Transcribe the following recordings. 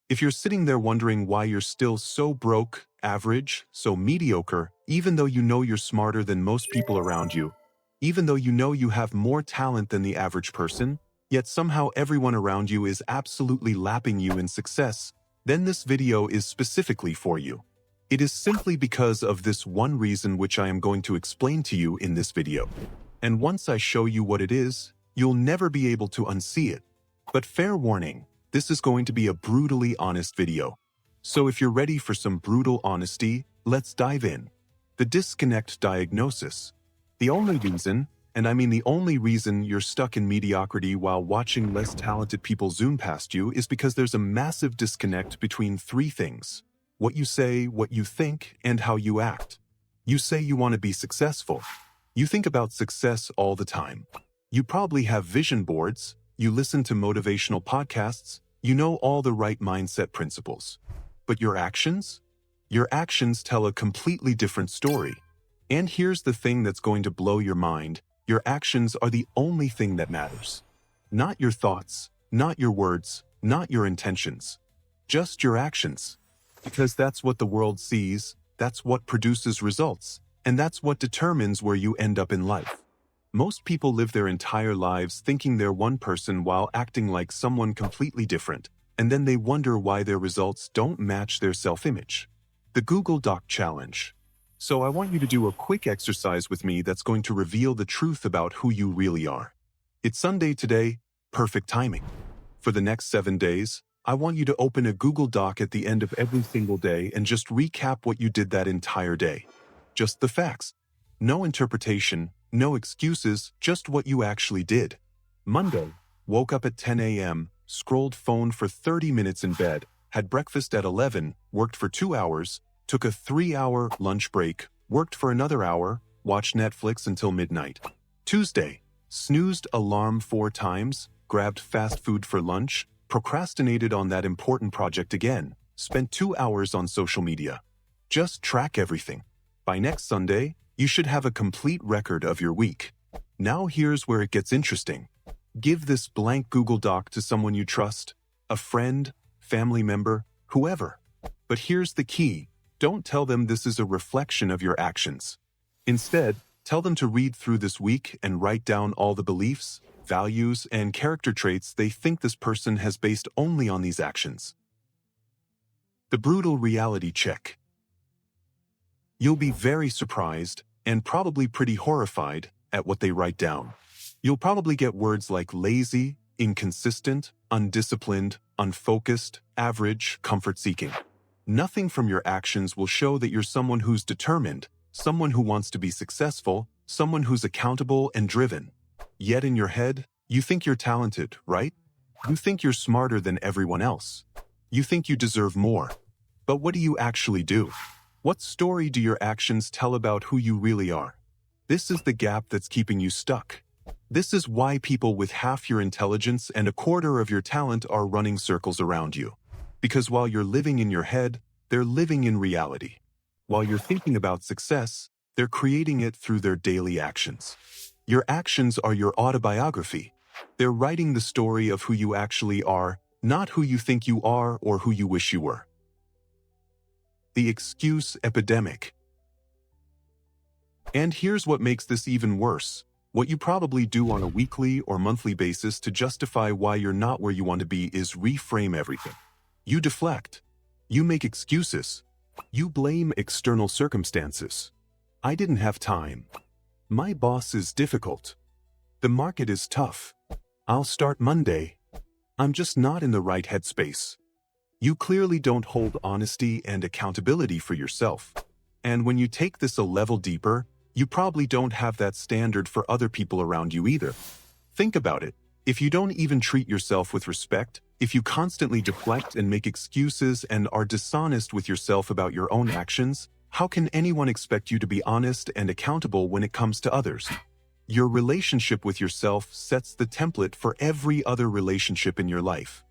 If you're sitting there wondering why you're still so broke, average, so mediocre, even though you know you're smarter than most people around you, even though you know you have more talent than the average person, yet somehow everyone around you is absolutely lapping you in success, then this video is specifically for you. It is simply because of this one reason which I am going to explain to you in this video. And once I show you what it is, you'll never be able to unsee it. But fair warning, this is going to be a brutally honest video. So if you're ready for some brutal honesty, let's dive in. The disconnect diagnosis. The only reason, and I mean the only reason you're stuck in mediocrity while watching less talented people zoom past you is because there's a massive disconnect between three things: what you say, what you think, and how you act. You say you want to be successful. You think about success all the time. You probably have vision boards, you listen to motivational podcasts, you know all the right mindset principles. But your actions? Your actions tell a completely different story. And here's the thing that's going to blow your mind. Your actions are the only thing that matters. Not your thoughts, not your words, not your intentions. Just your actions. Because that's what the world sees, that's what produces results, and that's what determines where you end up in life. Most people live their entire lives thinking they're one person while acting like someone completely different, and then they wonder why their results don't match their self-image. The Google Doc Challenge. So I want you to do a quick exercise with me that's going to reveal the truth about who you really are. It's Sunday today, perfect timing. For the next 7 days, I want you to open a Google Doc at the end of every single day and just recap what you did that entire day. Just the facts. No interpretation, no excuses, just what you actually did. Monday, woke up at 10 a.m., scrolled phone for 30 minutes in bed, had breakfast at 11, worked for 2 hours, took a 3-hour lunch break, worked for another hour, watched Netflix until midnight. Tuesday, snoozed alarm 4 times, grabbed fast food for lunch, procrastinated on that important project again, spent 2 hours on social media. Just track everything. By next Sunday, you should have a complete record of your week. Now here's where it gets interesting. Give this blank Google Doc to someone you trust, a friend, family member, whoever. But here's the key. Don't tell them this is a reflection of your actions. Instead, tell them to read through this week and write down all the beliefs, values, and character traits they think this person has based only on these actions. The brutal reality check. You'll be very surprised, and probably pretty horrified, at what they write down. You'll probably get words like lazy, inconsistent, undisciplined, unfocused, average, comfort-seeking. Nothing from your actions will show that you're someone who's determined, someone who wants to be successful, someone who's accountable and driven. Yet in your head, you think you're talented, right? You think you're smarter than everyone else. You think you deserve more. But what do you actually do? What story do your actions tell about who you really are? This is the gap that's keeping you stuck. This is why people with half your intelligence and a quarter of your talent are running circles around you. Because while you're living in your head, they're living in reality. While you're thinking about success, they're creating it through their daily actions. Your actions are your autobiography. They're writing the story of who you actually are, not who you think you are or who you wish you were. The excuse epidemic. And here's what makes this even worse. What you probably do on a weekly or monthly basis to justify why you're not where you want to be is reframe everything. You deflect. You make excuses. You blame external circumstances. I didn't have time. My boss is difficult. The market is tough. I'll start Monday. I'm just not in the right headspace. You clearly don't hold honesty and accountability for yourself. And when you take this a level deeper, you probably don't have that standard for other people around you either. Think about it. If you don't even treat yourself with respect, if you constantly deflect and make excuses and are dishonest with yourself about your own actions, how can anyone expect you to be honest and accountable when it comes to others? Your relationship with yourself sets the template for every other relationship in your life.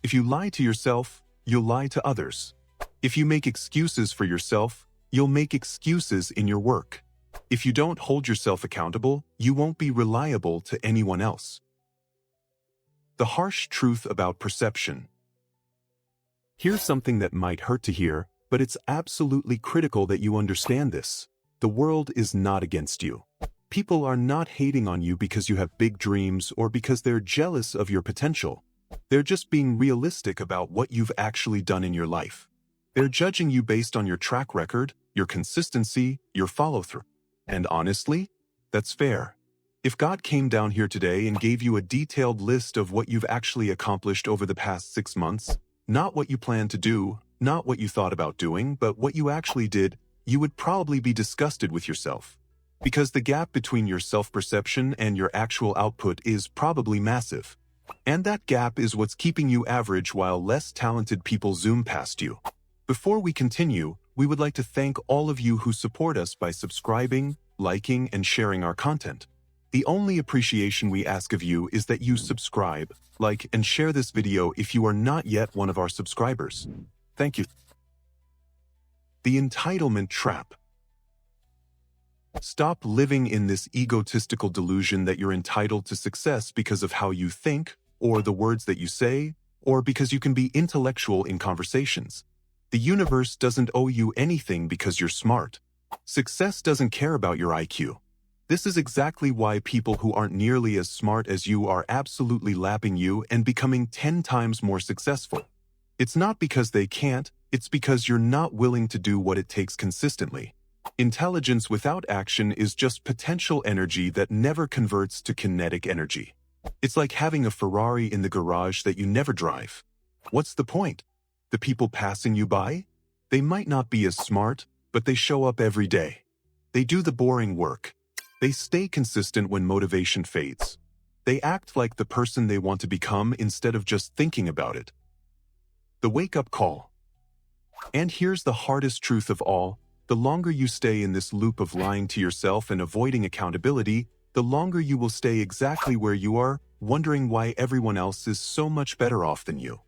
If you lie to yourself, you'll lie to others. If you make excuses for yourself, you'll make excuses in your work. If you don't hold yourself accountable, you won't be reliable to anyone else. The harsh truth about perception. Here's something that might hurt to hear, but it's absolutely critical that you understand this. The world is not against you. People are not hating on you because you have big dreams or because they're jealous of your potential. They're just being realistic about what you've actually done in your life. They're judging you based on your track record, your consistency, your follow-through. And honestly, that's fair. If God came down here today and gave you a detailed list of what you've actually accomplished over the past 6 months, not what you planned to do, not what you thought about doing, but what you actually did, you would probably be disgusted with yourself. Because the gap between your self-perception and your actual output is probably massive. And that gap is what's keeping you average while less talented people zoom past you. Before we continue, we would like to thank all of you who support us by subscribing, liking, and sharing our content. The only appreciation we ask of you is that you subscribe, like, and share this video if you are not yet one of our subscribers. Thank you. The entitlement trap. Stop living in this egotistical delusion that you're entitled to success because of how you think, or the words that you say, or because you can be intellectual in conversations. The universe doesn't owe you anything because you're smart. Success doesn't care about your IQ. This is exactly why people who aren't nearly as smart as you are absolutely lapping you and becoming 10 times more successful. It's not because they can't, it's because you're not willing to do what it takes consistently. Intelligence without action is just potential energy that never converts to kinetic energy. It's like having a Ferrari in the garage that you never drive. What's the point? The people passing you by? They might not be as smart, but they show up every day. They do the boring work. They stay consistent when motivation fades. They act like the person they want to become instead of just thinking about it. The wake-up call. And here's the hardest truth of all. The longer you stay in this loop of lying to yourself and avoiding accountability, the longer you will stay exactly where you are, wondering why everyone else is so much better off than you.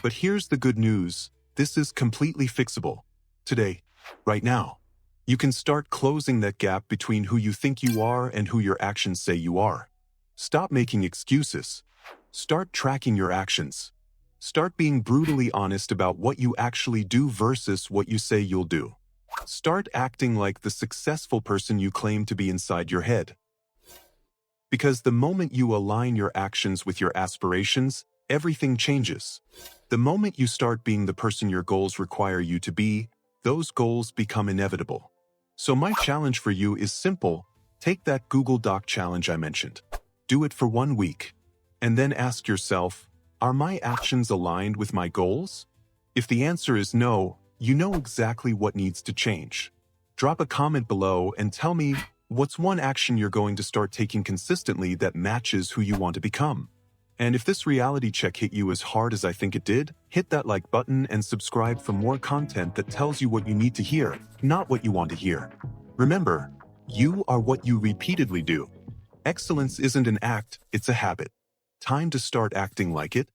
But here's the good news. This is completely fixable. Today, right now, you can start closing that gap between who you think you are and who your actions say you are. Stop making excuses. Start tracking your actions. Start being brutally honest about what you actually do versus what you say you'll do. Start acting like the successful person you claim to be inside your head. Because the moment you align your actions with your aspirations, everything changes. The moment you start being the person your goals require you to be, those goals become inevitable. So my challenge for you is simple. Take that Google Doc challenge I mentioned. Do it for 1 week. And then ask yourself, are my actions aligned with my goals? If the answer is no, you know exactly what needs to change. Drop a comment below and tell me what's one action you're going to start taking consistently that matches who you want to become. And if this reality check hit you as hard as I think it did, hit that like button and subscribe for more content that tells you what you need to hear, not what you want to hear. Remember, you are what you repeatedly do. Excellence isn't an act, it's a habit. Time to start acting like it.